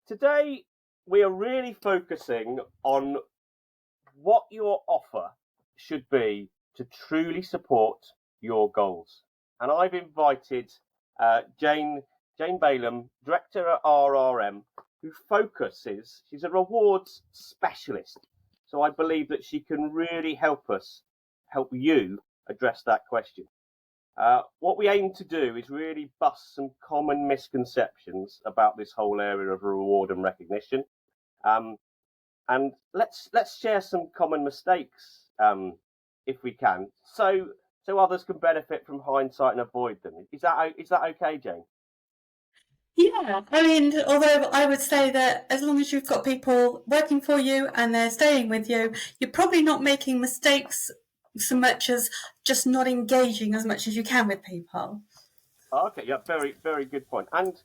Today, we are really focusing on what your offer should be to truly support your goals. And I've invited Jane Baalam, director at RRM, who she's a rewards specialist. So I believe that she can really help you address that question. What we aim to do is really bust some common misconceptions about this whole area of reward and recognition, um, and let's share some common mistakes, if we can, so others can benefit from hindsight and avoid them. Is that okay, Jane? Yeah, I mean, although I would say that as long as you've got people working for you and they're staying with you, you're probably not making mistakes so much as just not engaging as much as you can with people. Okay, yeah, very very good point. And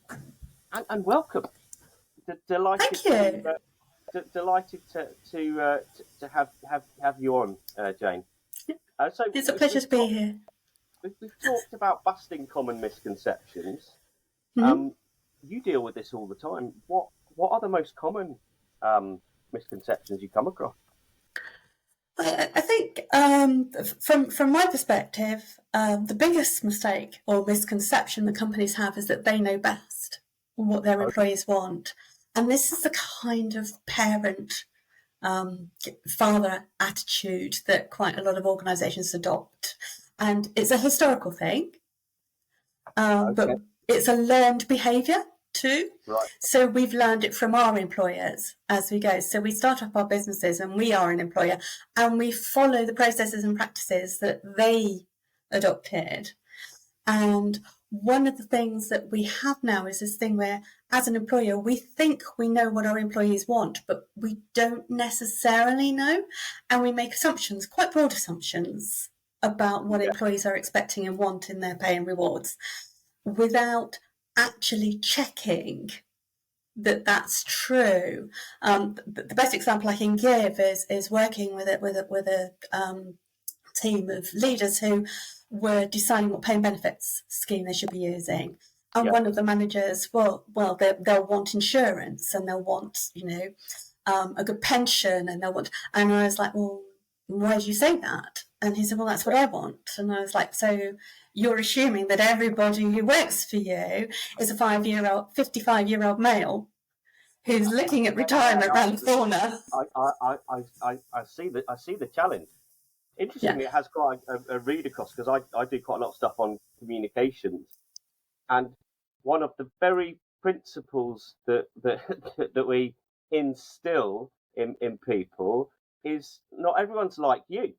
welcome. Delighted Thank you. delighted to have you on, Jane. So It's a pleasure to be here. we've talked about busting common misconceptions. Mhm. Um, you deal with this all the time. What are the most common misconceptions you come across? I think from my perspective, the biggest mistake or misconception that companies have is that they know best what their Okay. employees want. And this is the kind of parent father attitude that quite a lot of organisations adopt. And it's a historical thing, Okay. but it's a learned behaviour too. Right. So we've learned it from our employers as we go. So we start up our businesses and we are an employer and we follow the processes and practices that they adopted. And one of the things that we have now is this thing where, as an employer, we think we know what our employees want, but we don't necessarily know. And we make assumptions, quite broad assumptions, about what Yeah. employees are expecting and want in their pay and rewards without actually checking that that's true. The best example I can give is working with a team of leaders who were deciding what pay and benefits scheme they should be using. And Yeah. one of the managers, they'll want insurance and they'll want, a good pension and and I was like, well, why do you say that? And he said, well, that's what I want. And I was like, so you're assuming that everybody who works for you is a 55-year-old male who's looking at retirement around the corner. I see the challenge. Yeah, Interestingly, it has quite a read across because I do quite a lot of stuff on communications, and one of the very principles that that we instill in people is not everyone's like you.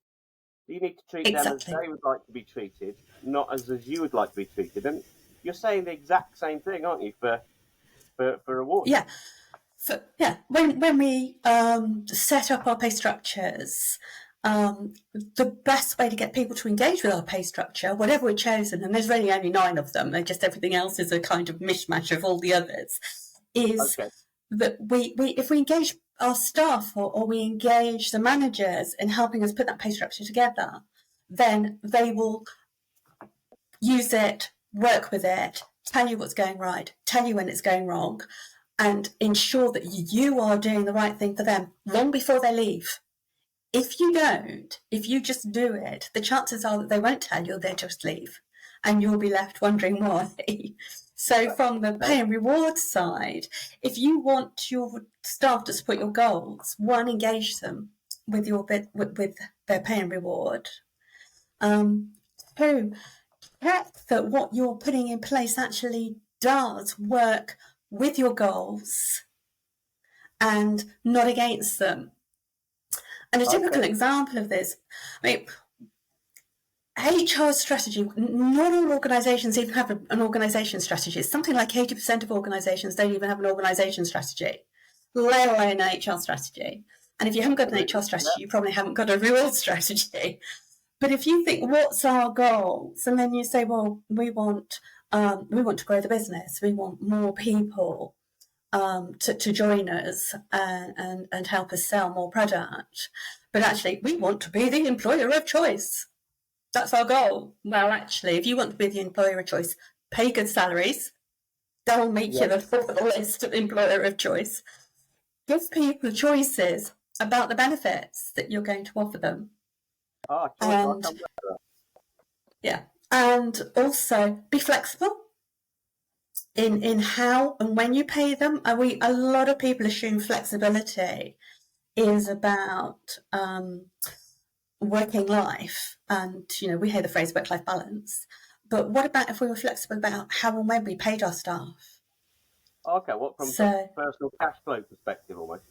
You need to treat them as exactly. they would like to be treated, not as you would like to be treated. And you're saying the exact same thing, aren't you, for awards? Yeah. So yeah, when we set up our pay structures, the best way to get people to engage with our pay structure, whatever we've chosen, and there's really only 9 of them, and just everything else is a kind of mishmash of all the others, is Okay. that we if we engage our staff or we engage the managers in helping us put that pay structure together, then they will use it, work with it, tell you what's going right, tell you when it's going wrong, and ensure that you are doing the right thing for them long before they leave. If you don't, if you just do it, the chances are that they won't tell you, they'll just leave. And you'll be left wondering why. So from the Okay. pay and reward side, if you want your staff to support your goals, one, engage them with with their pay and reward. Two, check that what you're putting in place actually does work with your goals and not against them. And a typical Okay. example of this, I mean, HR strategy, not all organisations even have an organisation strategy. It's something like 80% of organisations don't even have an organisation strategy, let alone an HR strategy. And if you haven't got an HR Really? Yeah. strategy, you probably haven't got a reward strategy. But if you think, what's our goals? And then you say, well, we want to grow the business. We want more people to join us and help us sell more product. But actually, we want to be the employer of choice. That's our goal. Well, actually, if you want to be the employer of choice, pay good salaries, They'll make you the top of the list of employer of choice. Give people choices about the benefits that you're going to offer them. And yeah, and also be flexible in how and when you pay them. A lot of people assume flexibility is about working life, and we hear the phrase work-life balance. But what about if we were flexible about how and when we paid our staff? Okay, what from a personal cash flow perspective, almost?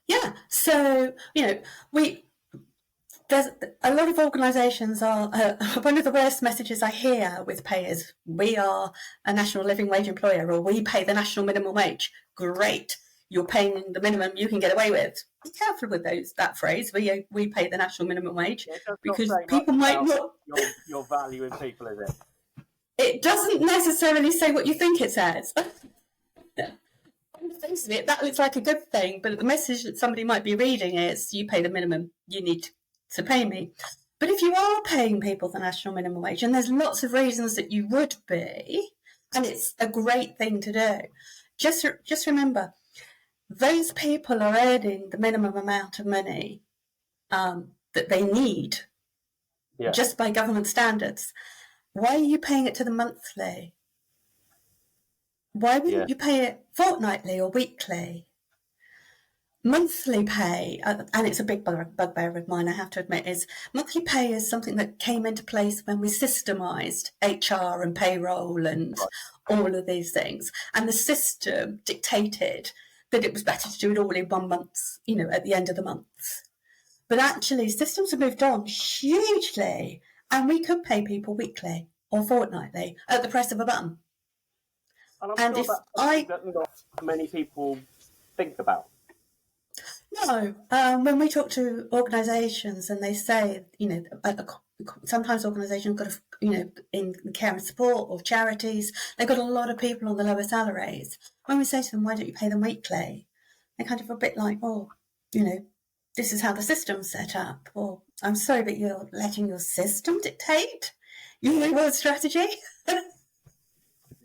Yeah, so there's a lot of organisations are one of the worst messages I hear with pay is we are a national living wage employer, or we pay the national minimum wage. Great, you're paying the minimum you can get away with. Be careful with that phrase. We pay the national minimum wage, because people might not. Your value in people, is it? It doesn't necessarily say what you think it says. On the face of it, that looks like a good thing, but the message that somebody might be reading is you pay the minimum you need to pay me. But if you are paying people the national minimum wage, and there's lots of reasons that you would be, and it's a great thing to do, just remember, those people are earning the minimum amount of money that they need just by government standards. Why are you paying it to them monthly? Why wouldn't you pay it fortnightly or weekly? Monthly pay, and it's a big bugbear of mine, I have to admit, is monthly pay is something that came into place when we systemised HR and payroll and all of these things. And the system dictated that it was better to do it all in 1 month, at the end of the month. But actually, systems have moved on hugely, and we could pay people weekly or fortnightly at the press of a button. And I'm sure that's something that not many people think about. No, when we talk to organisations and they say, sometimes organisations got, in care and support or charities, they've got a lot of people on the lower salaries. When we say to them, why don't you pay them weekly? They're kind of a bit like, this is how the system's set up. Or, I'm sorry, but you're letting your system dictate your strategy?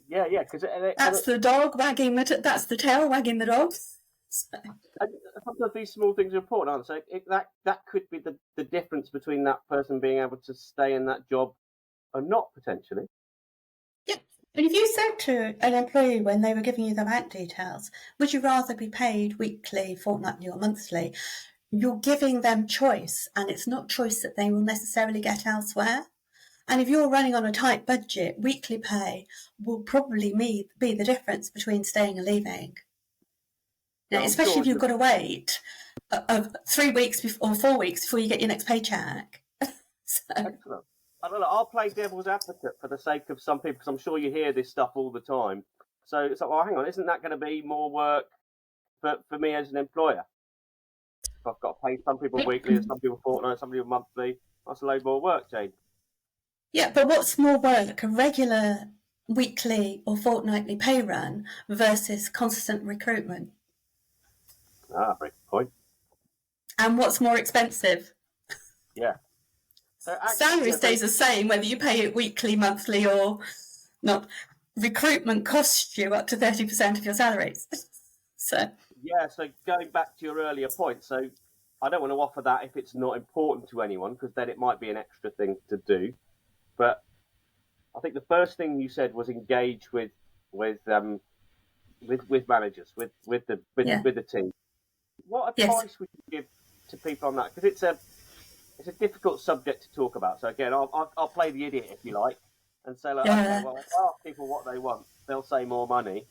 Yeah, because that's the dog wagging that's the tail wagging the dog. So. Sometimes these small things are important, aren't they? So that could be the difference between that person being able to stay in that job or not, potentially. Yeah, and if you said to an employee when they were giving you the bank details, would you rather be paid weekly, fortnightly or monthly? You're giving them choice, and it's not choice that they will necessarily get elsewhere. And if you're running on a tight budget, weekly pay will probably be the difference between staying and leaving. Now, especially if you've got to wait 3 weeks or 4 weeks before you get your next paycheck. Excellent. I don't know. I'll play devil's advocate for the sake of some people, because I'm sure you hear this stuff all the time. So it's like, well, hang on, isn't that going to be more work for me as an employer? If I've got to pay some people weekly, some people fortnightly, some people monthly, that's a load more work, Jane. Yeah, but what's more work, a regular weekly or fortnightly pay run versus constant recruitment? Ah, great point. And what's more expensive? Yeah. Salary stays the same whether you pay it weekly, monthly, or not. Recruitment costs you up to 30% of your salaries. So going back to your earlier point, so I don't want to offer that if it's not important to anyone, because then it might be an extra thing to do. But I think the first thing you said was engage with managers, with the team. What advice would you give to people on that? Because it's a difficult subject to talk about. So again, I'll play the idiot if you like, and say, okay, well, if I ask people what they want, they'll say more money.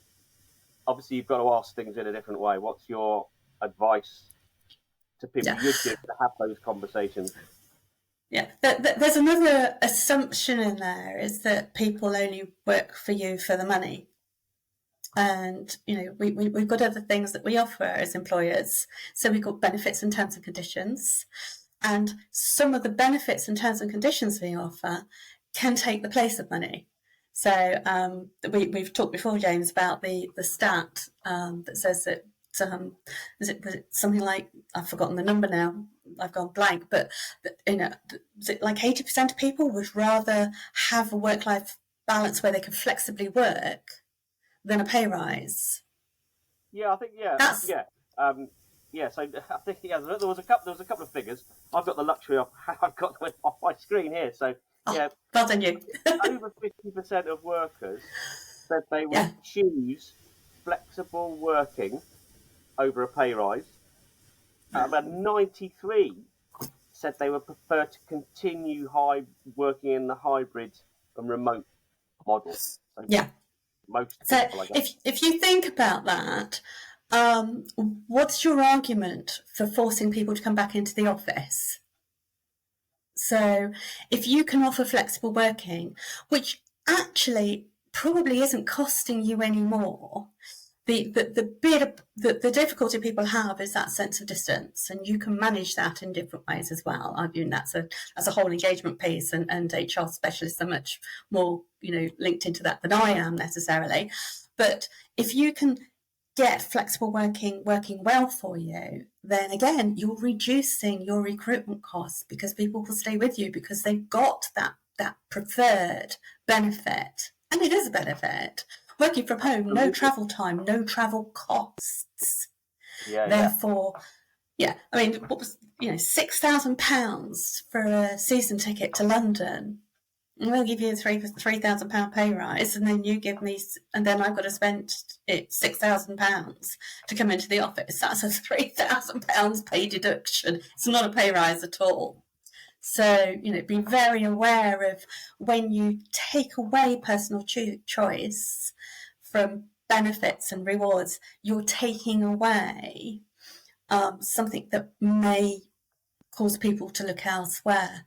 Obviously, you've got to ask things in a different way. What's your advice to people you'd give to have those conversations? Yeah, there's another assumption in there, is that people only work for you for the money. And, we've got other things that we offer as employers. So we've got benefits and terms and conditions. And some of the benefits and terms and conditions we offer can take the place of money. So we've talked before, James, about the stat that says that, was it something like, I've forgotten the number now, I've gone blank, but is it like 80% of people would rather have a work-life balance where they can flexibly work than a pay rise. Yeah, I think That's So I think there was a couple of figures. I've got the luxury of I've got them off my screen here. So yeah, well done you. over 50% of workers said they would Yeah. choose flexible working over a pay rise. About 93 said they would prefer to continue working in the hybrid and remote model. So Yeah. most So people, I guess. if you think about that, what's your argument for forcing people to come back into the office? So if you can offer flexible working, which actually probably isn't costing you any more, the difficulty people have is that sense of distance, and you can manage that in different ways as well. I mean, that's a whole engagement piece, and HR specialists are much more linked into that than I am necessarily. But if you can get flexible working well for you, then again you're reducing your recruitment costs because people will stay with you because they've got that preferred benefit, and it is a benefit. Working from home, no travel time, no travel costs. Therefore, I mean, what was £6,000 for a season ticket to London? We'll give you a £3,000 pay rise, and then you give me, and then I've got to spend £6,000 to come into the office. That's a £3,000 pay deduction. It's not a pay rise at all. So, be very aware of when you take away personal choice from benefits and rewards, you're taking away something that may cause people to look elsewhere.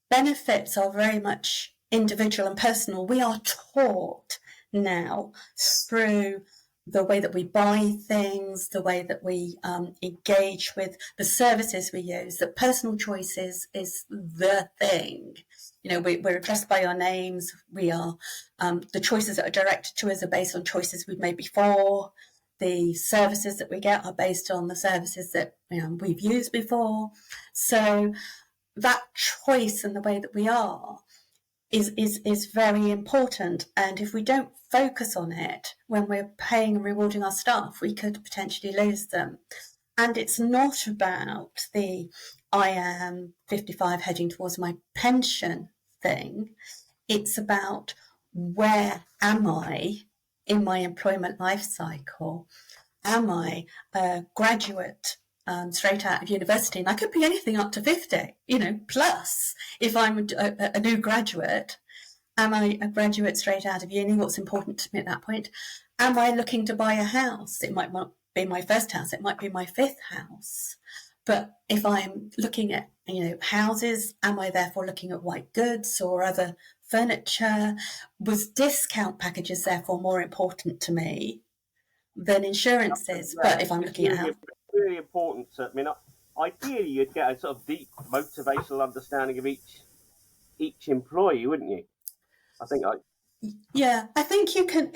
Benefits are very much individual and personal. We are taught now through the way that we buy things, the way that we engage with the services we use, that personal choice is the thing. We're addressed by our names. We are the choices that are directed to us are based on choices we've made before. The services that we get are based on the services that we've used before. So that choice and the way that we are is very important. And if we don't focus on it when we're paying and rewarding our staff, we could potentially lose them. And it's not about the I am 55 heading towards my pension thing. It's about where am I in my employment life cycle? Am I a graduate straight out of university? And I could be anything up to 50, plus if I'm a new graduate. Am I a graduate straight out of uni? What's important to me at that point? Am I looking to buy a house? It might not be my first house. It might be my fifth house. But if I'm looking at, houses, am I therefore looking at white goods or other furniture? Was discount packages therefore more important to me than insurances? But if I'm looking at it's really important. Ideally, you'd get a sort of deep motivational understanding of each employee, wouldn't you? I think you can.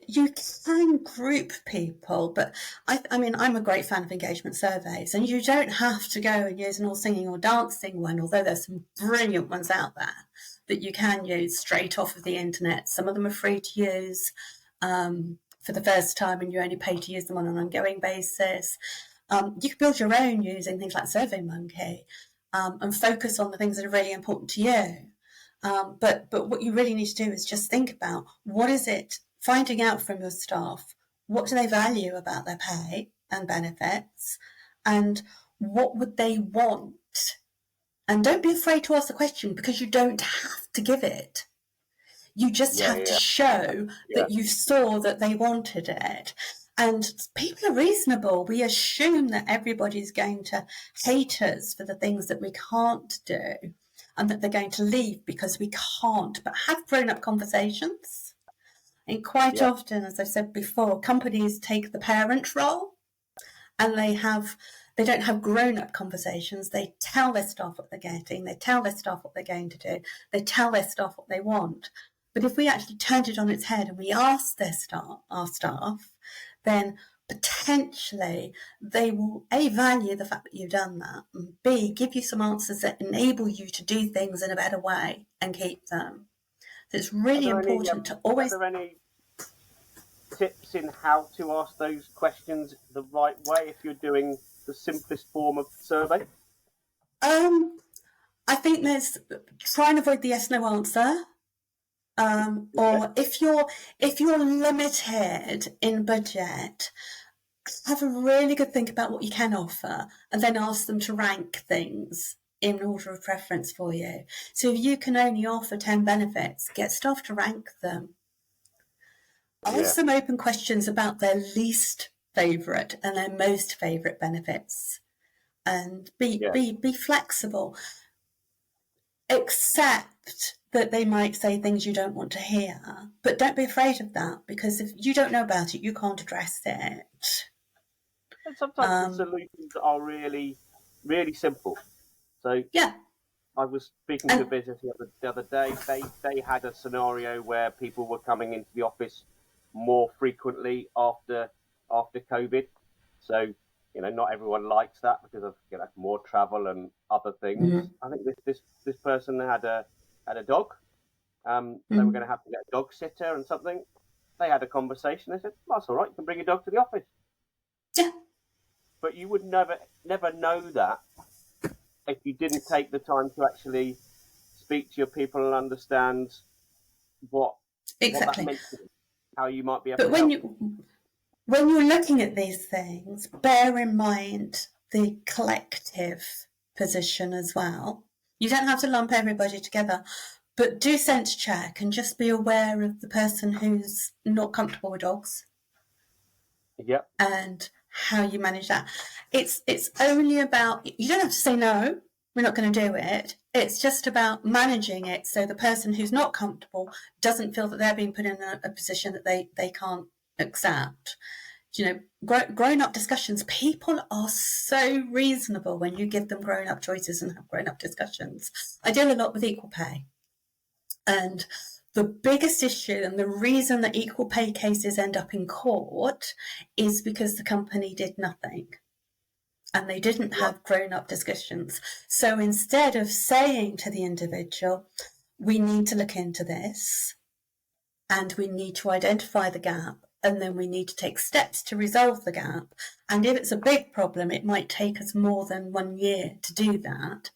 You can group people, but I mean, I'm a great fan of engagement surveys, and you don't have to go and use an all singing or dancing one. Although there's some brilliant ones out there that you can use straight off of the internet. Some of them are free to use for the first time, and you only pay to use them on an ongoing basis. You can build your own using things like SurveyMonkey and focus on the things that are really important to you. But what you really need to do is just think about what is it, finding out from your staff, what do they value about their pay and benefits, and what would they want? And don't be afraid to ask the question, because you don't have to give it. You just have to show that you saw that they wanted it. And people are reasonable. We assume that everybody's going to hate us for the things that we can't do, and that they're going to leave because we can't. But have grown-up conversations. And quite often, as I've said before, companies take the parent role, and they don't have grown-up conversations. They tell their staff what they're getting. They tell their staff what they're going to do. They tell their staff what they want. But if we actually turned it on its head and we asked our staff, then potentially they will A, value the fact that you've done that, and B, give you some answers that enable you to do things in a better way and keep them. So it's really important to always... tips in how to ask those questions the right way if you're doing the simplest form of survey? I think there's try and avoid the yes no answer. Or if you're limited in budget, have a really good think about what you can offer and then ask them to rank things in order of preference for you. So if you can only offer 10 benefits, get staff to rank them. Ask them open questions about their least favourite and their most favourite benefits, and be flexible. Accept that they might say things you don't want to hear, but don't be afraid of that, because if you don't know about it, you can't address it. And sometimes the solutions are really, really simple. So yeah, I was speaking to a business the other day. They had a scenario where people were coming into the office more frequently after COVID. So not everyone likes that because of more travel and other things. Mm-hmm. I think this person had a dog. They were going to have to get a dog sitter and something. They had a conversation. They said, well, "That's all right. You can bring your dog to the office." Yeah. But you would never know that if you didn't take the time to actually speak to your people and understand what that meant to you, how you might be able to help. When you're looking at these things, bear in mind the collective position as well. You don't have to lump everybody together, but do sense check and just be aware of the person who's not comfortable with dogs. Yep. And how you manage that. It's only about, you don't have to say no, we're not going to do it. It's just about managing it so the person who's not comfortable doesn't feel that they're being put in a position that they can't accept. Grown-up discussions, people are so reasonable when you give them grown-up choices and have grown-up discussions. I deal a lot with equal pay. And the biggest issue and the reason that equal pay cases end up in court is because the company did nothing and they didn't have grown-up discussions. So instead of saying to the individual, we need to look into this and we need to identify the gap and then we need to take steps to resolve the gap. And if it's a big problem, it might take us more than 1 year to do that.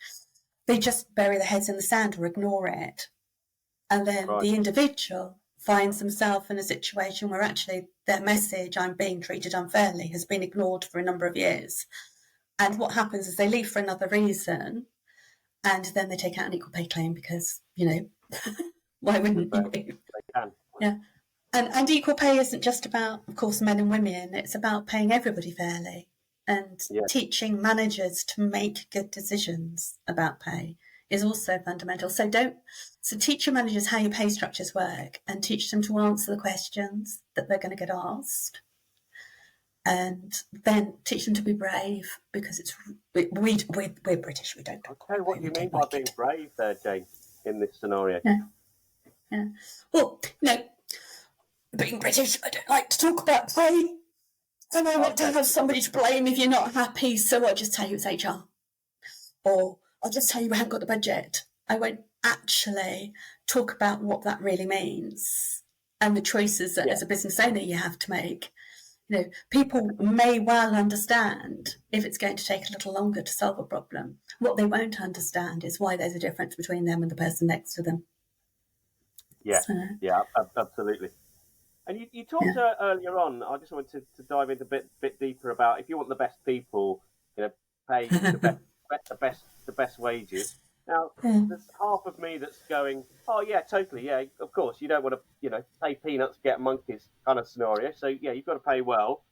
They just bury their heads in the sand or ignore it. And then the individual finds themselves in a situation where actually their message, I'm being treated unfairly, has been ignored for a number of years. And what happens is they leave for another reason and then they take out an equal pay claim because, why wouldn't you? They can. Yeah. And equal pay isn't just about, of course, men and women. It's about paying everybody fairly and teaching managers to make good decisions about pay is also fundamental. So teach your managers how your pay structures work and teach them to answer the questions that they're going to get asked. And then teach them to be brave because we're British, we don't talk. Okay, what do you mean by being brave there, Jane, in this scenario? Yeah. Well, being British, I don't like to talk about pay. And I want to have somebody to blame if you're not happy, so I'll just tell you it's HR. Or I'll just tell you we haven't got the budget. I won't actually talk about what that really means and the choices that as a business owner you have to make. People may well understand if it's going to take a little longer to solve a problem. What they won't understand is why there's a difference between them and the person next to them. Absolutely. And you talked earlier on, I just wanted to dive into a bit deeper about if you want the best people, pay the best wages. Now, there's half of me that's going, oh yeah, totally, yeah, of course, you don't want to, pay peanuts to get monkeys kind of scenario. So yeah, you've got to pay well.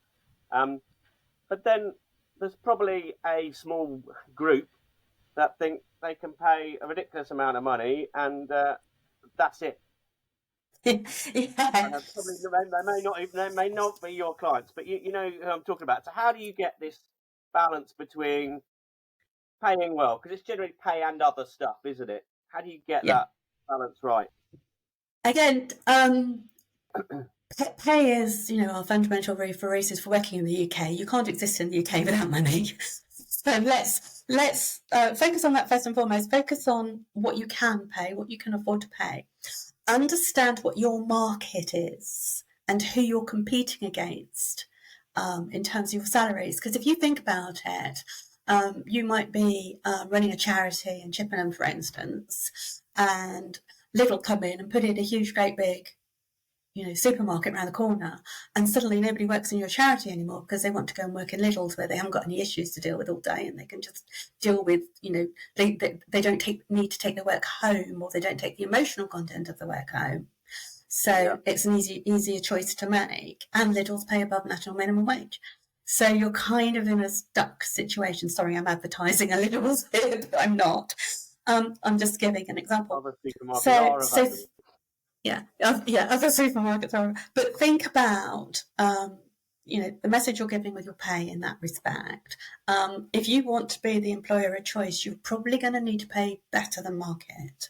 But then there's probably a small group that think they can pay a ridiculous amount of money and that's it. Probably they may not be your clients, but you know who I'm talking about. So how do you get this balance between paying well, because it's generally pay and other stuff, isn't it? How do you get that balance right? Again, pay is, our fundamental reasons for working in the UK. You can't exist in the UK without money. So let's focus on that first and foremost. Focus on what you can pay, what you can afford to pay. Understand what your market is and who you're competing against in terms of your salaries. Because if you think about it, you might be running a charity in Chippenham, for instance, and Lidl come in and put in a huge, great big supermarket around the corner, and suddenly nobody works in your charity anymore because they want to go and work in Lidl's where they haven't got any issues to deal with all day, and they can just deal with, they don't need to take their work home, or they don't take the emotional content of the work home. So it's an easier choice to make, and Lidl's pay above national minimum wage. So you're kind of in a stuck situation. Sorry, I'm advertising a Lidl's here, but I'm not. I'm just giving an example. Other supermarkets are available. Other supermarkets are. But think about, the message you're giving with your pay in that respect. If you want to be the employer of choice, you're probably going to need to pay better than market.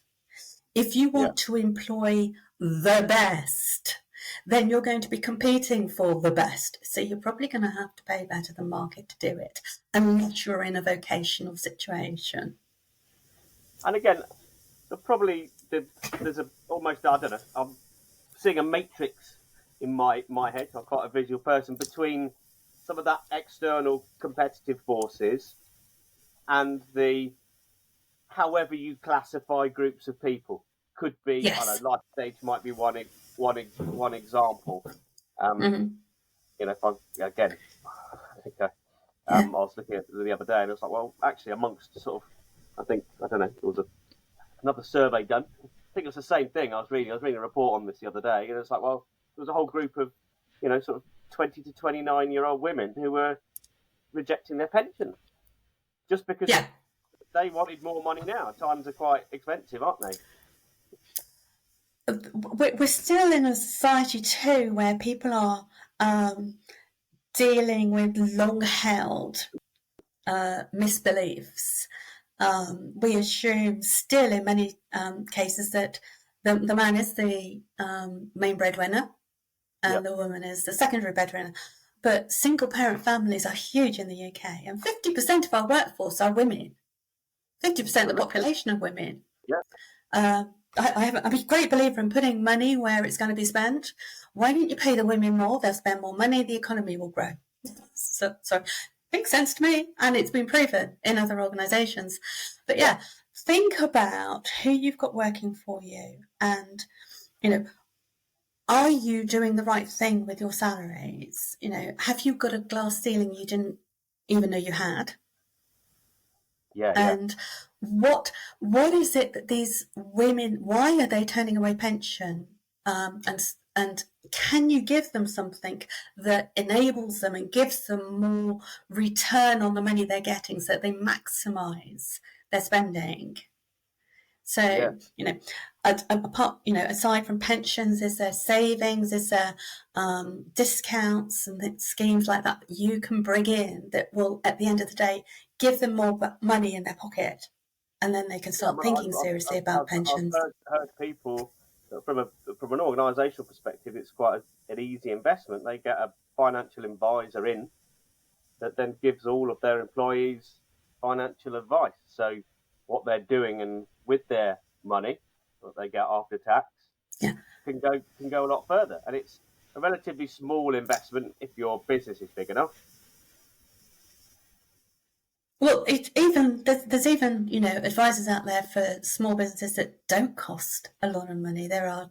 If you want to employ the best, then you're going to be competing for the best. So you're probably going to have to pay better than market to do it, unless you're in a vocational situation. And again, there's almost, I don't know, I'm seeing a matrix in my head. I'm quite a visual person, between some of that external competitive forces and the however you classify groups of people. Could be, Yes. I don't know, life stage might be one example. If I was looking at it the other day, and I was like, well, actually, amongst sort of, there was another survey done. I think it was the same thing. I was reading a report on this the other day, and it's like, well, there was a whole group of, sort of 20 to 29-year-old women who were rejecting their pension just because they wanted more money now. Times are quite expensive, aren't they? We're still in a society too where people are dealing with long-held misbeliefs. We assume still in many cases that the man is the main breadwinner and the woman is the secondary breadwinner. But single-parent families are huge in the UK, and 50% of our workforce are women. 50% of the population are women. I'm a great believer in putting money where it's going to be spent. Why don't you pay the women more? They'll spend more money, the economy will grow. So makes sense to me, and it's been proven in other organisations. But think about who you've got working for you, and are you doing the right thing with your salaries? Have you got a glass ceiling you didn't even know you had? And what is it that these women, why are they turning away pension? And can you give them something that enables them and gives them more return on the money they're getting, so that they maximise their spending? So, apart, aside from pensions, is there savings? Is there discounts and schemes like that you can bring in that will, at the end of the day, give them more money in their pocket, and then they can start thinking seriously about pensions? I've heard people, from an organisational perspective, it's quite an easy investment. They get a financial advisor in that then gives all of their employees financial advice. So what they're doing and with their money that they get after tax can go a lot further, and it's a relatively small investment if your business is big enough. Well, there's even advisors out there for small businesses that don't cost a lot of money. There are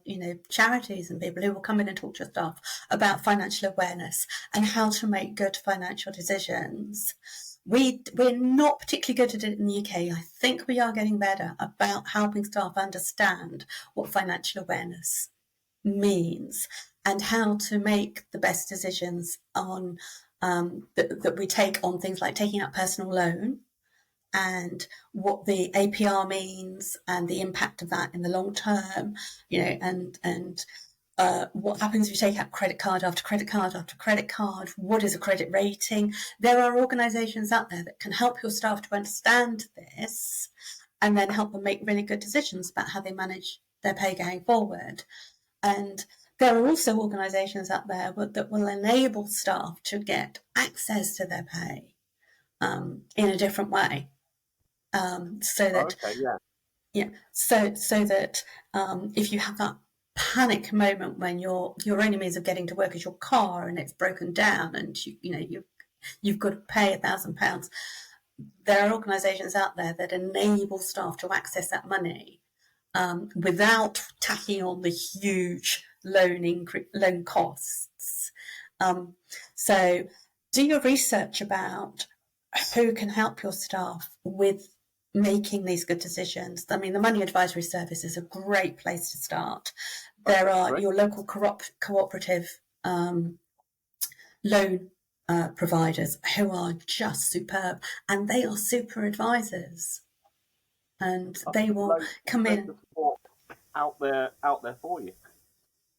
charities and people who will come in and talk to staff about financial awareness and how to make good financial decisions. We're not particularly good at it in the UK. I think we are getting better about helping staff understand what financial awareness means and how to make the best decisions on that we take on things like taking out personal loan, and what the APR means and the impact of that in the long term, and what happens if you take out credit card after credit card after credit card? What is a credit rating? There are organisations out there that can help your staff to understand this and then help them make really good decisions about how they manage their pay going forward. And there are also organisations out there that will enable staff to get access to their pay in a different way, so that so that if you have that panic moment when your only means of getting to work is your car and it's broken down and you've got to pay £1,000. There are organisations out there that enable staff to access that money without tacking on the huge loan costs. So do your research about who can help your staff with making these good decisions. I mean, the Money Advisory Service is a great place to start. There are your local cooperative loan providers who are just superb, and they are super advisors, and they will come in out there for you.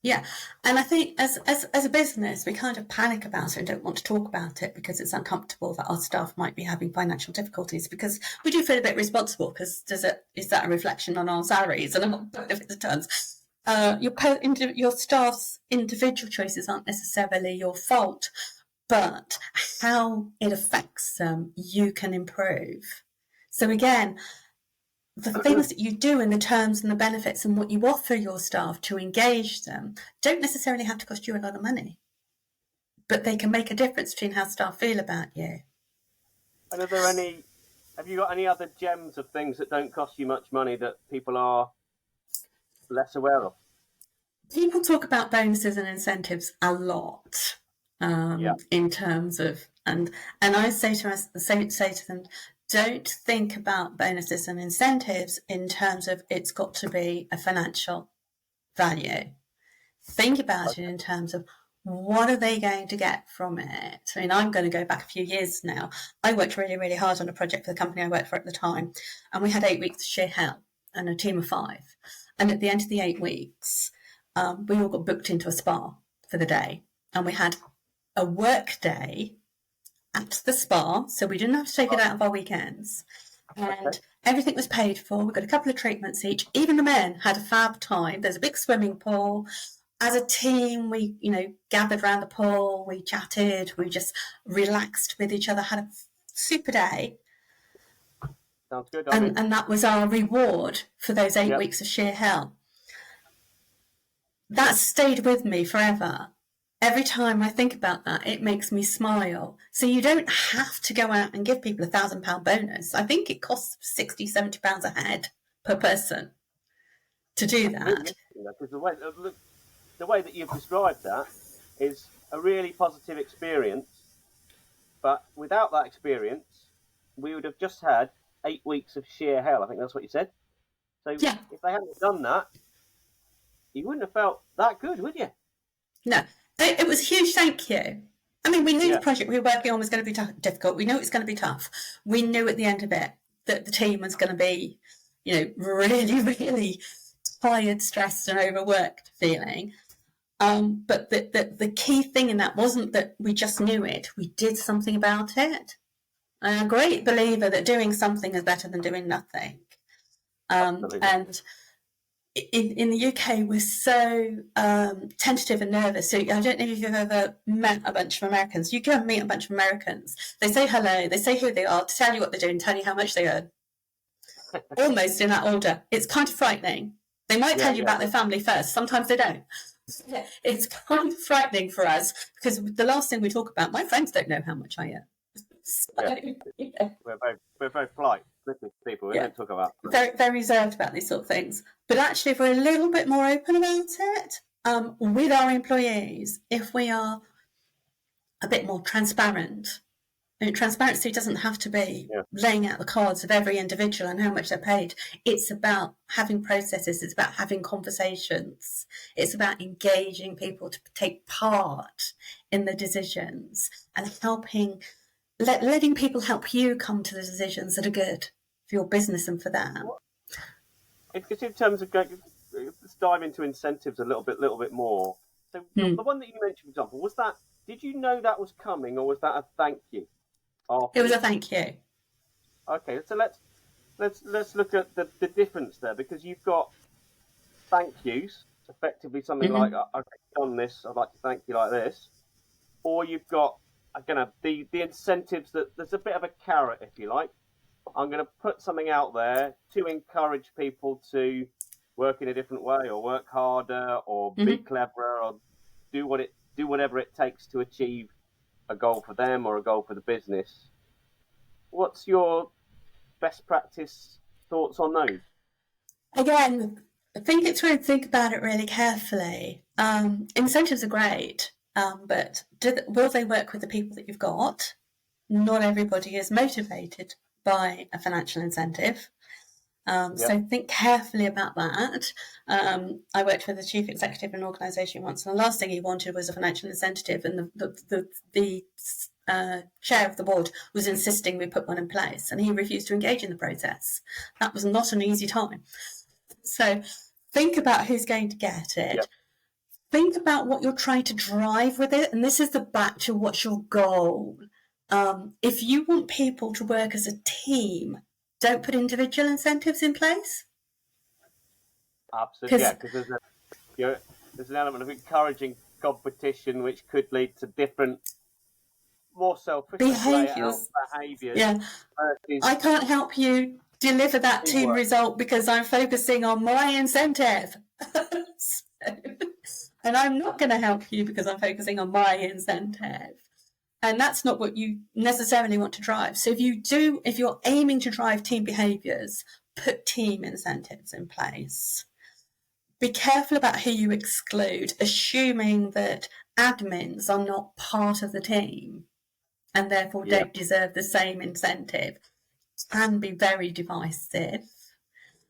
Yeah, and I think as a business, we kind of panic about it and don't want to talk about it because it's uncomfortable that our staff might be having financial difficulties, because we do feel a bit responsible, because is that a reflection on our salaries and on benefits returns? Your staff's individual choices aren't necessarily your fault, but how it affects them, you can improve. So again, the things that you do and the terms and the benefits and what you offer your staff to engage them don't necessarily have to cost you a lot of money, but they can make a difference between how staff feel about you. And have you got any other gems of things that don't cost you much money that people are less aware of? People talk about bonuses and incentives a lot in terms of, and I say to them, don't think about bonuses and incentives in terms of it's got to be a financial value. Think about it in terms of what are they going to get from it. I mean, I'm going to go back a few years now. I worked really, really hard on a project for the company I worked for at the time, and we had 8 weeks of sheer hell and a team of 5. And at the end of the 8 weeks, we all got booked into a spa for the day, and we had a work day at the spa, so we didn't have to take it out of our weekends, and everything was paid for. We got a couple of treatments each. Even the men had a fab time. There's a big swimming pool. As a team, we gathered around the pool, we chatted, we just relaxed with each other, had a super day. Sounds good. And that was our reward for those 8 weeks of sheer hell. That stayed with me forever. Every time I think about that, it makes me smile. So you don't have to go out and give people £1,000 bonus. I think it costs £60, £70 a head per person to do that. Because the way that you've described that is a really positive experience. But without that experience, we would have just had 8 weeks of sheer hell. I think that's what you said. So if they hadn't done that, you wouldn't have felt that good, would you? No. It was a huge thank you. I mean, we knew the project we were working on was going to be difficult. We knew it was going to be tough. We knew at the end of it that the team was going to be, really, really tired, stressed, and overworked feeling. But the key thing in that wasn't that we just knew it. We did something about it. I'm a great believer that doing something is better than doing nothing. And in the UK, we're so tentative and nervous. So I don't know if you've ever met a bunch of Americans. You go and meet a bunch of Americans. They say hello, they say who they are, to tell you what they're doing, tell you how much they earn. Almost in that order. It's kind of frightening. They might tell you about their family first. Sometimes they don't. It's kind of frightening for us, because the last thing we talk about, my friends don't know how much I earn. So, We're very polite people. We don't talk about very, very reserved about these sort of things. But actually, if we're a little bit more open about it with our employees, if we are a bit more transparent, transparency doesn't have to be laying out the cards of every individual and how much they're paid. It's about having processes. It's about having conversations. It's about engaging people to take part in the decisions and letting people help you come to the decisions that are good for your business and for them. It's in terms of let's dive into incentives a little bit more. So the one that you mentioned, for example, was that? Did you know that was coming, or was that a thank you? It was a thank you. Okay, so let's look at the difference there, because you've got thank yous, effectively something like I've done this, I'd like to thank you like this, or you've got the incentives that there's a bit of a carrot, if you like. I'm going to put something out there to encourage people to work in a different way, or work harder, or be cleverer, or do whatever it takes to achieve a goal for them or a goal for the business. What's your best practice thoughts on those? Again, think it through and think about it really carefully. Incentives are great, but will they work with the people that you've got? Not everybody is motivated by a financial incentive. So think carefully about that. I worked with a chief executive in an organisation once, and the last thing he wanted was a financial incentive, and the chair of the board was insisting we put one in place, and he refused to engage in the process. That was not an easy time. So think about who's going to get it. Yep. Think about what you're trying to drive with it, and this is the back to what's your goal. If you want people to work as a team, don't put individual incentives in place. Absolutely, yeah, because there's an element of encouraging competition which could lead to different, more selfish behaviours. Yeah, I can't help you deliver that team result because I'm focusing on my incentive. And I'm not going to help you because I'm focusing on my incentive. And that's not what you necessarily want to drive. So if you're aiming to drive team behaviours, put team incentives in place. Be careful about who you exclude, assuming that admins are not part of the team and therefore don't deserve the same incentive. Can be very divisive.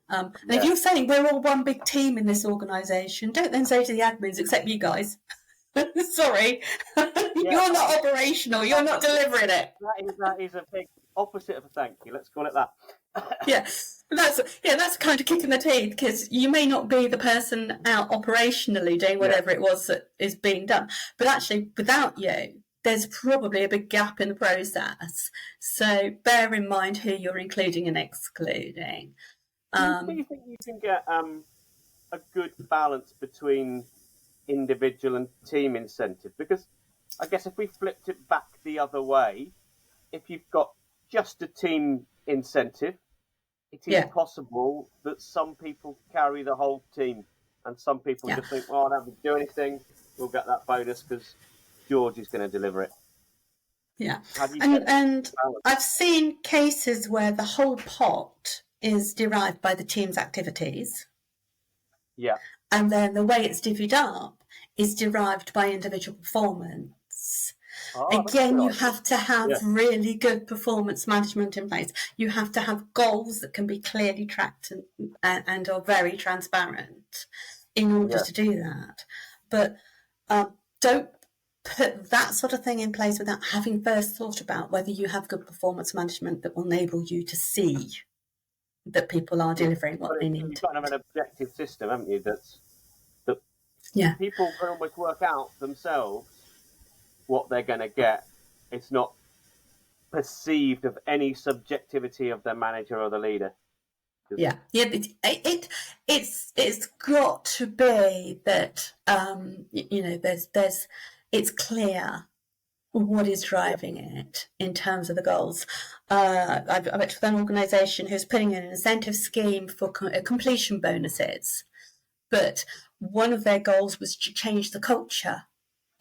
And if you're saying we're all one big team in this organisation, don't then say to the admins, except you guys, sorry, you're not operational, you're not delivering it. That is a big opposite of a thank you, let's call it that. That's kind of kicking the teeth, because you may not be the person out operationally doing whatever it was that is being done, but actually without you there's probably a big gap in the process. So bear in mind who you're including and excluding. Do you think you can get a good balance between individual and team incentive? Because I guess if we flipped it back the other way, if you've got just a team incentive, it is possible that some people carry the whole team, and some people just think, well, I don't have to do anything, we'll get that bonus because George is going to deliver it. Yeah, and I've seen cases where the whole pot is derived by the team's activities. Yeah. And then the way it's divvied up is derived by individual performance. Again, you have to have really good performance management in place. You have to have goals that can be clearly tracked and are very transparent in order to do that. But don't put that sort of thing in place without having first thought about whether you have good performance management that will enable you to see that people are delivering what they need. You've got to have an objective system, haven't you? That people can almost work out themselves what they're going to get. It's not perceived of any subjectivity of the manager or the leader. It's got to be that there's it's clear what is driving it in terms of the goals. I worked with an organisation who's putting in an incentive scheme for completion bonuses, but one of their goals was to change the culture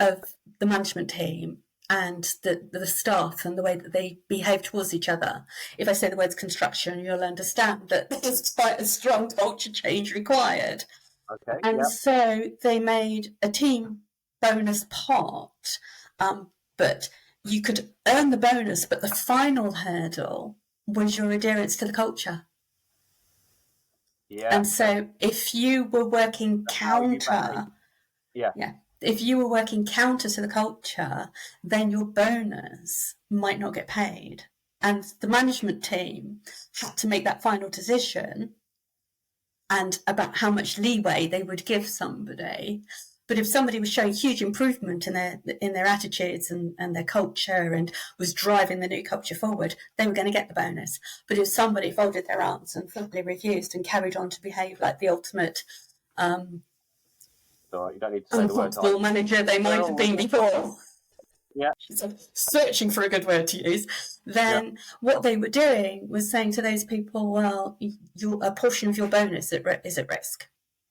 of the management team and the staff and the way that they behave towards each other. If I say the words construction, you'll understand that there's quite a strong culture change required. Okay. And so they made a team bonus pot, but you could earn the bonus, but the final hurdle was your adherence to the culture. Yeah. And so if you were working counter to the culture, then your bonus might not get paid. And the management team had to make that final decision and about how much leeway they would give somebody. But if somebody was showing huge improvement in their attitudes and their culture and was driving the new culture forward, they were going to get the bonus. But if somebody folded their arms and simply refused and carried on to behave like the ultimate you don't need to say the word football manager they might have been before. Yeah. So searching for a good word to use. Then what they were doing was saying to those people, well, a portion of your bonus is at risk.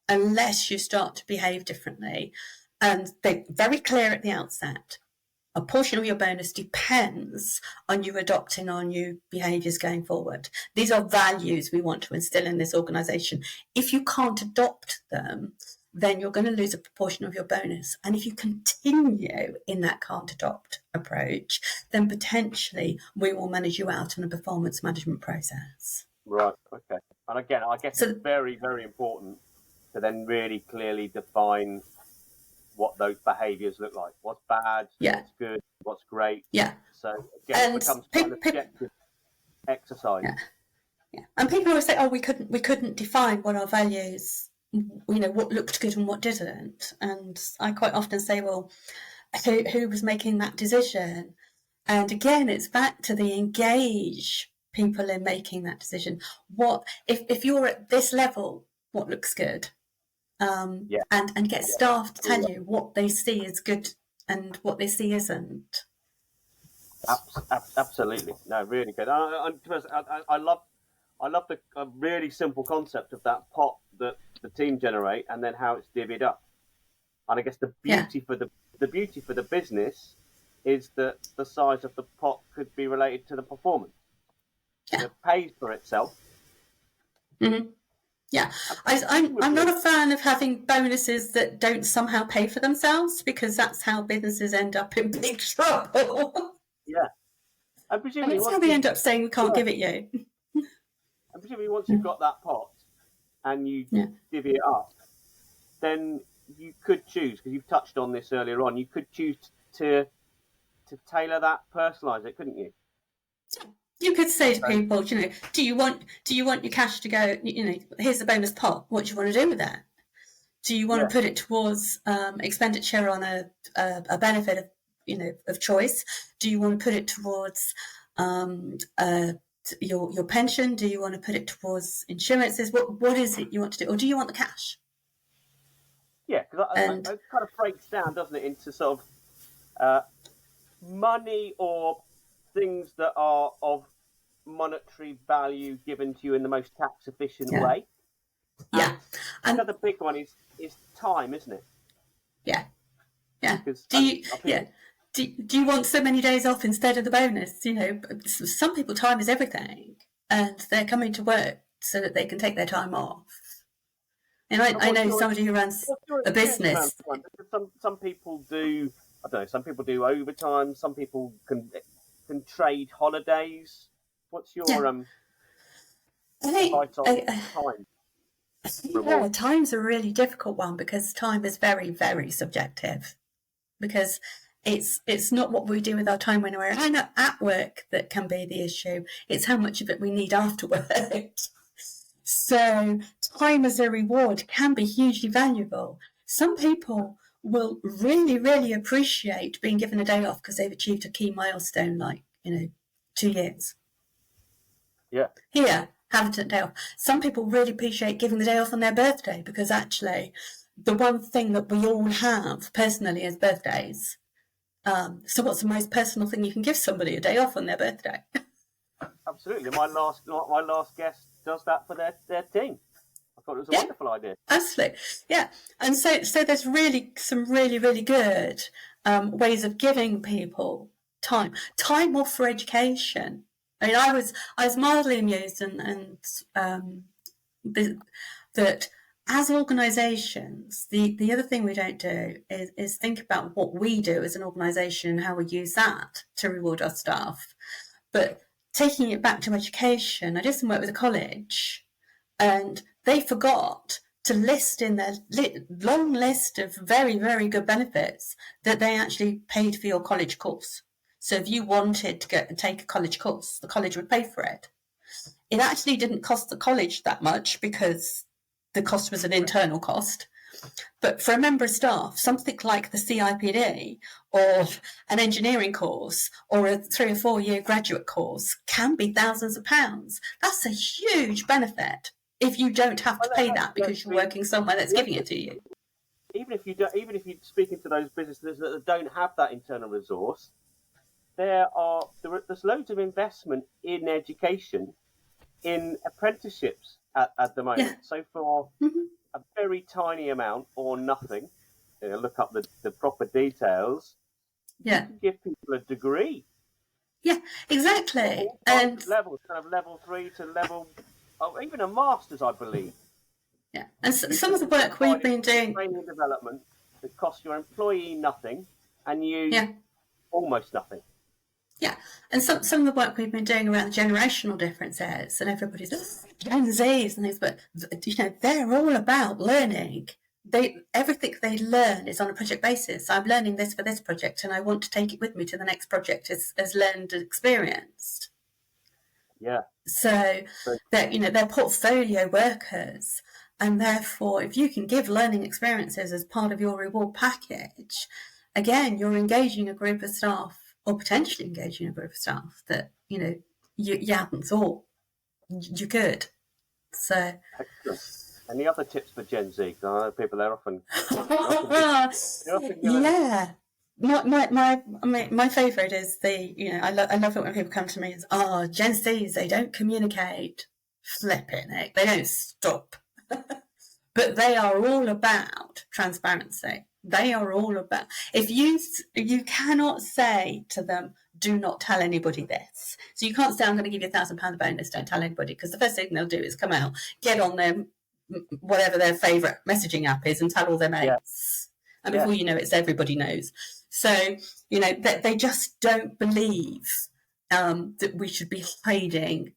unless you start to behave differently. And they're very clear at the outset. A portion of your bonus depends on you adopting our new behaviours going forward. These are values we want to instill in this organisation. If you can't adopt them, then you're going to lose a proportion of your bonus. And if you continue in that can't adopt approach, then potentially we will manage you out in a performance management process. Right, okay. And again, I guess it's very, very important to then really clearly define what those behaviours look like. What's bad, what's good, what's great. Yeah. So again, it becomes quite an objective exercise. Yeah. And people always say, oh, we couldn't define what our values, what looked good and what didn't. And I quite often say, well, who was making that decision? And again, it's back to the engage people in making that decision. What if you're at this level, what looks good? And get staff to tell you what they see is good and what they see isn't. Absolutely, no, really good. I love the really simple concept of that pot that the team generate, and then how it's divvied up. And I guess the beauty for the business is that the size of the pot could be related to the performance. Yeah. It pays for itself. Mm-hmm. Yeah, I'm not a fan of having bonuses that don't somehow pay for themselves, because that's how businesses end up in big trouble. Yeah. And it's how they end up saying we can't give it you. And presumably once you've got that pot and you divvy it up, then you could choose, because you've touched on this earlier on, you could choose to tailor that, personalise it, couldn't you? You could say to people, do you want your cash to go, here's the bonus pot, what do you want to do with that? Do you want to put it towards expenditure on a benefit of choice? Do you want to put it towards your pension? Do you want to put it towards insurances? What is it you want to do? Or do you want the cash? Yeah, because it kind of breaks down, doesn't it, into sort of money or things that are of monetary value given to you in the most tax efficient way. Yeah. And another big one is time, isn't it? Yeah. Yeah. Do you want so many days off instead of the bonus? Some people, time is everything, and they're coming to work so that they can take their time off. And I know somebody who runs a business. Some people do. I don't know. Some people do overtime. Some people can trade holidays. What's your advice on time? Time's a really difficult one, because time is very, very subjective. Because it's not what we do with our time when we're at work that can be the issue. It's how much of it we need after work. So time as a reward can be hugely valuable. Some people will really, really appreciate being given a day off because they've achieved a key milestone, like 2 years. Yeah. Here, having a day off. Some people really appreciate giving the day off on their birthday, because actually the one thing that we all have personally is birthdays. So what's the most personal thing you can give somebody? A day off on their birthday. Absolutely. My last guest does that for their team. I thought it was a wonderful idea. Absolutely. Yeah. And so there's really some really, really good ways of giving people time off for education. I mean, I was mildly amused and that as organisations, the other thing we don't do is think about what we do as an organisation and how we use that to reward our staff. But taking it back to education, I did some work with a college, and they forgot to list in their long list of very, very good benefits that they actually paid for your college course. So if you wanted to go and take a college course, the college would pay for it. It actually didn't cost the college that much, because the cost was an internal cost. But for a member of staff, something like the CIPD or an engineering course or a 3 or 4 year graduate course can be thousands of pounds. That's a huge benefit if you don't have to pay that because you're working somewhere that's giving it to you. Even if you're speaking to those businesses that don't have that internal resource, there's loads of investment in education, in apprenticeships at the moment. Yeah. So for a very tiny amount or nothing, look up the proper details, you Yeah. can give people a degree. Yeah, exactly. And levels, kind of level 3 to level, even a master's, I believe. yeah, and some of the work we've been doing, training and development that costs your employee nothing and you yeah, almost nothing. yeah, and some of the work we've been doing around generational differences, and everybody's Gen Zs and things, but they're all about learning. Everything they learn is on a project basis. I'm learning this for this project, and I want to take it with me to the next project as learned and experienced. Yeah. So that they're portfolio workers, and therefore, if you can give learning experiences as part of your reward package, again, you're engaging a group of staff, or potentially engaging a group of staff that you hadn't thought you could. So, Excellent. Any other tips for Gen Z? Because I know people, they're often yeah. My favourite is I love it when people come to me and say, Gen Zs, they don't communicate. Flipping it, they don't stop. But they are all about transparency. They are all about, if you cannot say to them, do not tell anybody this. So you can't say, I'm going to give you £1,000 bonus, don't tell anybody, because the first thing they'll do is come out, get on their, whatever their favourite messaging app is, and tell all their mates. And before you know it, everybody knows. So, they just don't believe that we should be hiding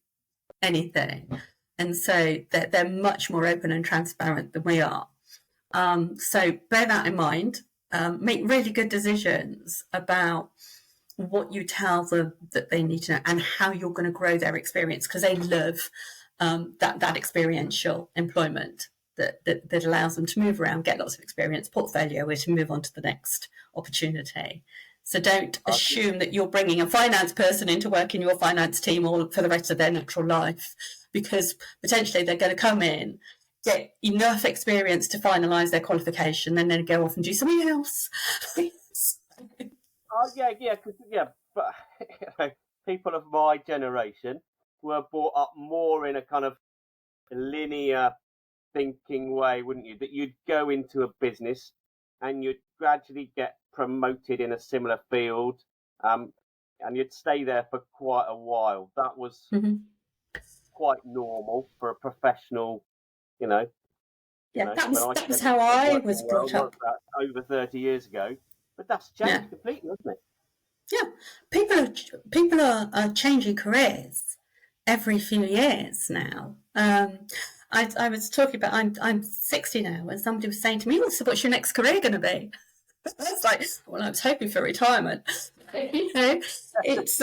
anything. And so they're much more open and transparent than we are. So bear that in mind. Make really good decisions about what you tell them that they need to know and how you're going to grow their experience, because they love that experiential employment that allows them to move around, get lots of experience, portfolio, where to move on to the next opportunity. So don't assume that you're bringing a finance person in to work in your finance team all for the rest of their natural life, because potentially they're going to come in, get enough experience to finalise their qualification, and then go off and do something else. But people of my generation were brought up more in a kind of linear thinking way, wouldn't you? That you'd go into a business and you'd gradually get promoted in a similar field, and you'd stay there for quite a while. That was quite normal for a professional, Yeah, that was how I was brought up. Over 30 years ago, but that's changed completely, hasn't it? Yeah, people are changing careers every few years now. I was talking about I'm 60 now, and somebody was saying to me, "So what's your next career going to be?" It's like, well, I was hoping for retirement. It's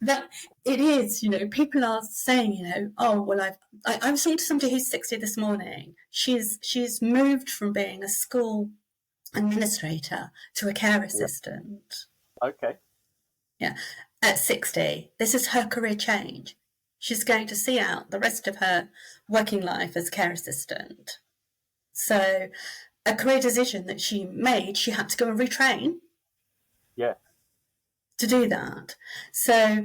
that it is. People are saying, oh well, I was talking to somebody who's 60 this morning. She's moved from being a school administrator to a care assistant. Okay. Yeah, at 60, this is her career change. She's going to see out the rest of her working life as care assistant. So a career decision that she made, she had to go and retrain to do that. So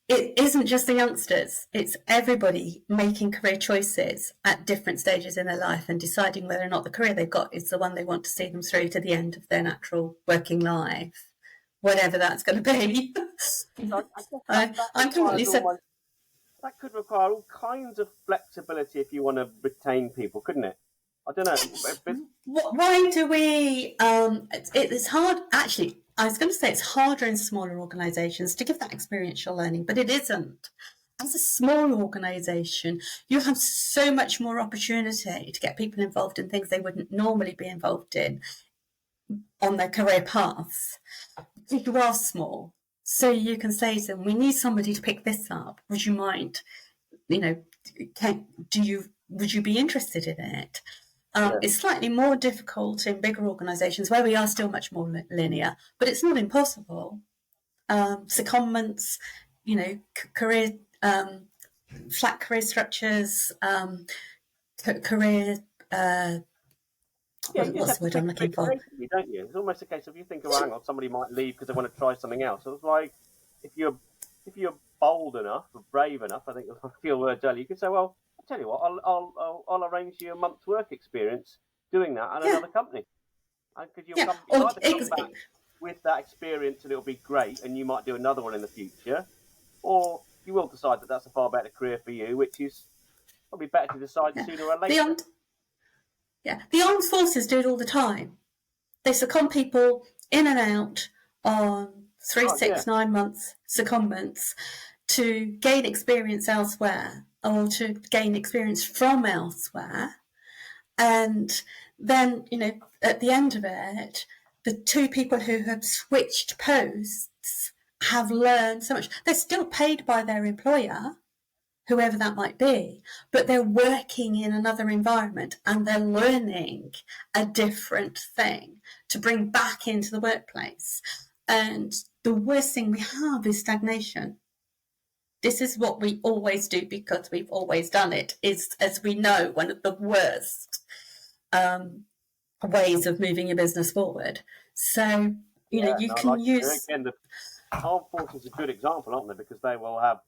it isn't just the youngsters, it's everybody making career choices at different stages in their life and deciding whether or not the career they've got is the one they want to see them through to the end of their natural working life, whatever that's going to be. I'm completely that could require all kinds of flexibility if you want to retain people, couldn't it? I don't know. Why do we? It's hard. Actually, I was going to say it's harder in smaller organisations to give that experiential learning, but it isn't. As a small organisation, you have so much more opportunity to get people involved in things they wouldn't normally be involved in on their career path. If you are small, so you can say to them, "We need somebody to pick this up. Would you mind? Would you be interested in it?" It's slightly more difficult in bigger organisations where we are still much more linear, but it's not impossible. Secondments, career, flat career structures, career. What's the word I'm looking for? Don't you? It's almost a case of you think, oh, hang on, somebody might leave because they want to try something else. So it's like if you're bold enough or brave enough, I think a few words earlier, you could say, well, tell you what, I'll arrange you a month's work experience doing that at another company. Because you'll either come back with that experience and it'll be great, and you might do another one in the future, or you will decide that that's a far better career for you, which is probably better to decide sooner or later. The armed forces do it all the time. They second people in and out on 3, 6, 9 months secondments to gain experience elsewhere, or to gain experience from elsewhere. And then, at the end of it, the 2 people who have switched posts have learned so much. They're still paid by their employer, whoever that might be, but they're working in another environment and they're learning a different thing to bring back into the workplace. And the worst thing we have is stagnation. This is what we always do because we've always done it. Is, as we know, one of the worst ways of moving your business forward. So, you can use... Again, the armed forces is a good example, aren't they? Because they will have...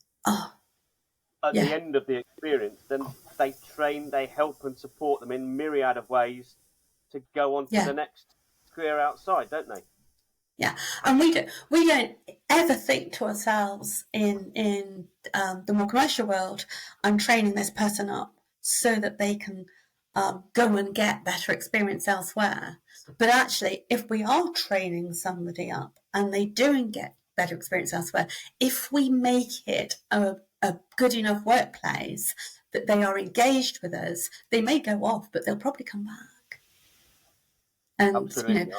At the end of the experience, then they train, they help and support them in myriad of ways to go on to the next career outside, don't they? Yeah, and we don't ever think to ourselves in the more commercial world, I'm training this person up so that they can go and get better experience elsewhere. But actually, if we are training somebody up and they do and get better experience elsewhere, if we make it a good enough workplace that they are engaged with us, they may go off, but they'll probably come back. And absolutely.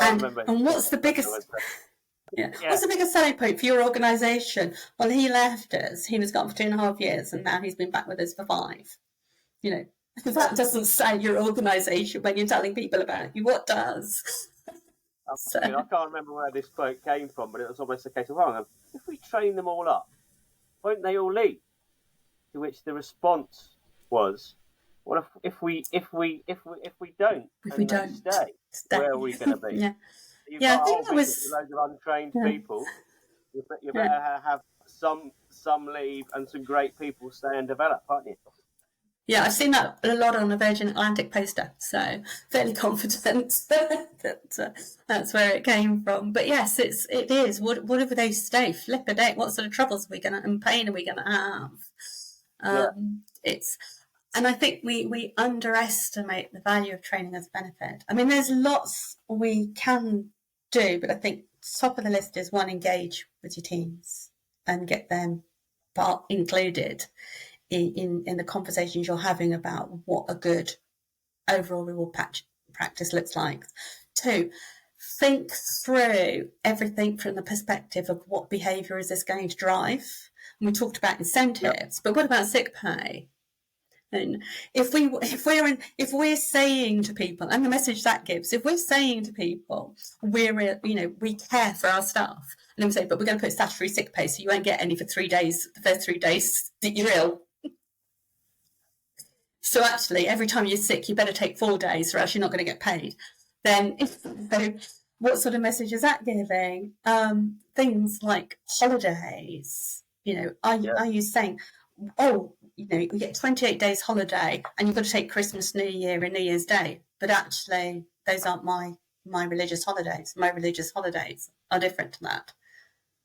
And what's the biggest? What's the biggest selling point for your organisation? Well, he left us. He was gone for 2.5 years, and now he's been back with us for 5. That doesn't sell your organisation when you're telling people about you. What does? I can't remember where this quote came from, but it was almost a case of, if we train them all up, won't they all leave? To which the response was, "Well, if we don't, stay, where are we going to be?" I think that was loads of untrained people. You better have some leave and some great people stay and develop, aren't you? Yeah, I've seen that a lot on a Virgin Atlantic poster, so fairly confident that that's where it came from. But yes, it is. Whatever they stay, flip a day. What sort of troubles and pain are we going to have? And I think we underestimate the value of training as a benefit. I mean, there's lots we can do, but I think top of the list is one, engage with your teams and get them included in the conversations you're having about what a good overall reward practice looks like. 2, think through everything from the perspective of what behaviour is this going to drive. And we talked about incentives, but what about sick pay? And if we're saying to people, and the message that gives, if we're saying to people, we care for our staff, and then we say, but we're going to put statutory sick pay, so you won't get any for 3 days, the first 3 days that you're ill. So actually, every time you're sick, you better take 4 days, or else you're not going to get paid. Then, what sort of message is that giving? Things like holidays. Are you saying, you get 28 days holiday, and you've got to take Christmas, New Year, and New Year's Day, but actually, those aren't my religious holidays. My religious holidays are different to that.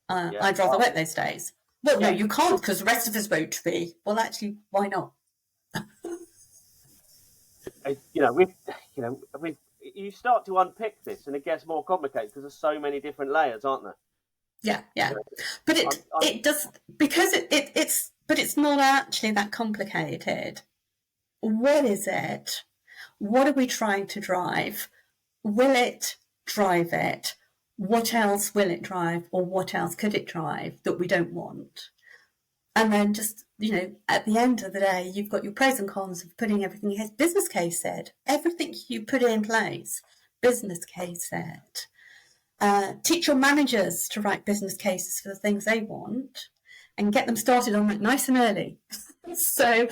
I'd rather work those days. Well, no, you can't, because the rest of us won't be. Well, actually, why not? You start to unpick this, and it gets more complicated because there's so many different layers, aren't there? Yeah. But it does, because it's not actually that complicated. What is it? What are we trying to drive? Will it drive it? What else will it drive, or what else could it drive that we don't want? And then just, at the end of the day, you've got your pros and cons of putting everything in. Business case said, everything you put in place, business case said. Teach your managers to write business cases for the things they want and get them started on it nice and early. So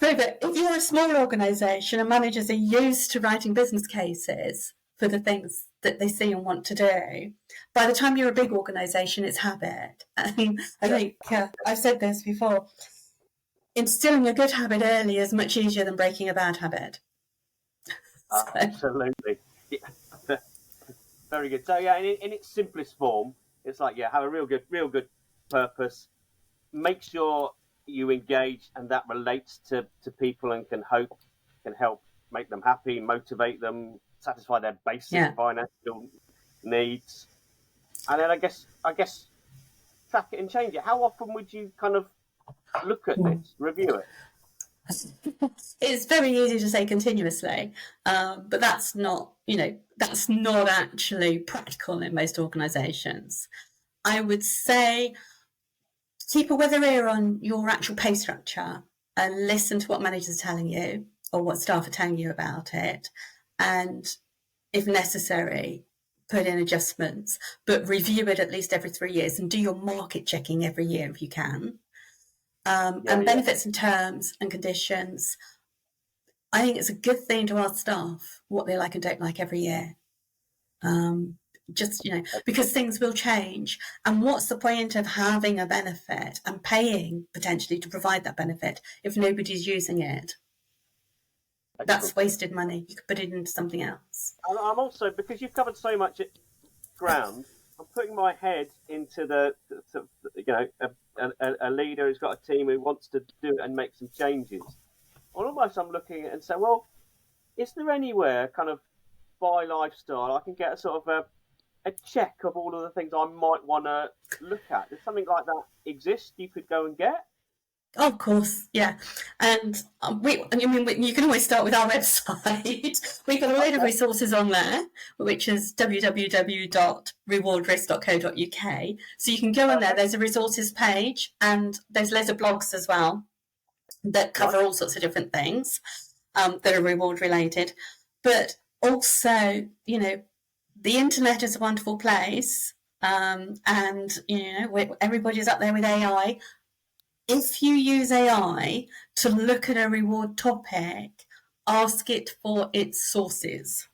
that if you're a small organisation and managers are used to writing business cases for the things that they see and want to do, by the time you're a big organisation, it's habit. And I think I've said this before. instilling a good habit early is much easier than breaking a bad habit. Absolutely. Yeah. Very good. So yeah, in its simplest form, it's like, yeah, have a real good purpose. Make sure you engage, and that relates to people and can help make them happy, motivate them, satisfy their basic financial needs. And then I guess track it and change it. How often would you kind of look at this, review it? It's very easy to say continuously, but that's not actually practical in most organisations. I would say keep a weather ear on your actual pay structure and listen to what managers are telling you or what staff are telling you about it, and if necessary, put in adjustments, but review it at least every 3 years and do your market checking every year if you can. And benefits and terms and conditions. I think it's a good thing to ask staff what they like and don't like every year. Because things will change. And what's the point of having a benefit and paying potentially to provide that benefit if nobody's using it? That's wasted money. You could put it into something else. I'm also, because you've covered so much ground, I'm putting my head into a leader who's got a team who wants to do it and make some changes. Almost I'm looking at it and say, well, is there anywhere kind of by lifestyle I can get a sort of a check of all of the things I might want to look at? Does something like that exist you could go and get? Oh, of course, yeah. And you can always start with our website. We've got a load of resources on there, which is www.rewardrisk.co.uk. So you can go on there. There's a resources page, and there's loads of blogs as well that cover all sorts of different things that are reward related. But also, the internet is a wonderful place, and everybody's up there with AI. If you use AI to look at a reward topic, ask it for its sources.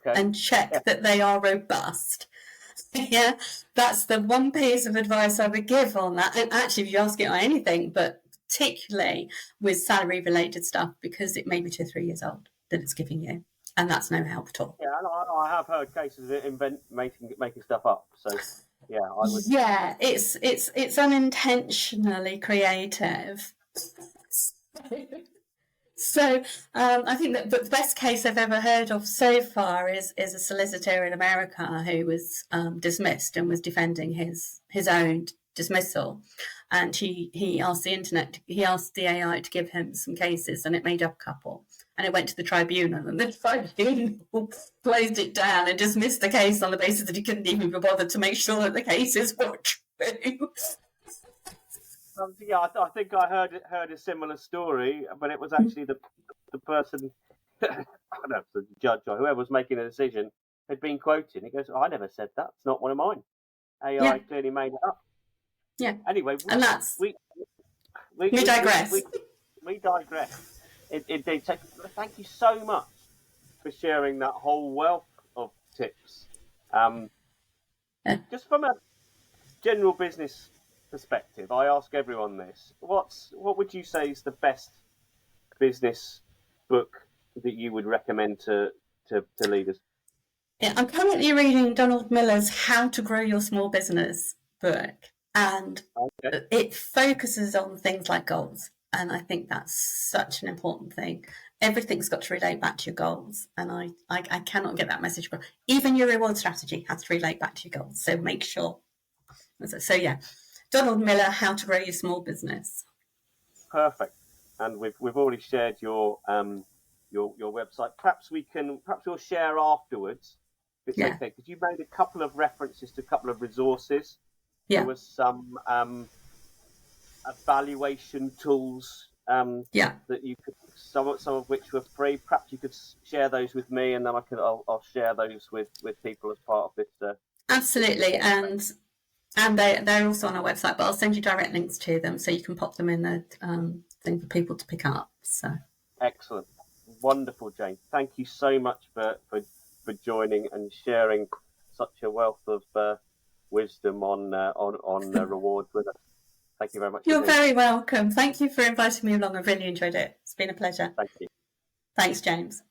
And check that they are robust. Yeah, that's the one piece of advice I would give on that. And actually, if you ask it on anything, but particularly with salary related stuff, because it may be 2 or 3 years old that it's giving you, and that's no help at all. Yeah, and I have heard cases of it making stuff up. So yeah, I would. Yeah, it's unintentionally creative. So I think that the best case I've ever heard of so far is a solicitor in America who was dismissed and was defending his own dismissal, and he asked the AI to give him some cases, and it made up a couple, and it went to the tribunal, and the tribunal closed it down and dismissed the case on the basis that he couldn't even be bothered to make sure that the cases were true. Yeah, I think I heard a similar story, but it was actually the person, I don't know, the judge or whoever was making a decision had been quoted. He goes, "I never said that. It's not one of mine. AI clearly made it up." Yeah. Anyway, and that's we digress. We digress. Indeed. So thank you so much for sharing that whole wealth of tips. Just from a general business perspective, I ask everyone this: what would you say is the best business book that you would recommend to leaders? Yeah, I'm currently reading Donald Miller's How to Grow Your Small Business book, and it focuses on things like goals, and I think that's such an important thing. Everything's got to relate back to your goals, and I cannot get that message across. Even your reward strategy has to relate back to your goals, so make sure. So yeah, Donald Miller, How to Grow Your Small Business. Perfect. And we've already shared your website. Perhaps we'll share afterwards. If it's okay, because you made a couple of references to a couple of resources. Yeah. There was some evaluation tools that you could, some of which were free. Perhaps you could share those with me, and then I'll share those with people as part of this. Absolutely, and they're also on our website, but I'll send you direct links to them so you can pop them in the thing for people to pick up. So excellent, wonderful, Jane. Thank you so much for joining and sharing such a wealth of wisdom on rewards with us. Thank you very much. You're very welcome. Thank you for inviting me along. I've really enjoyed it. It's been a pleasure. Thank you. Thanks, James.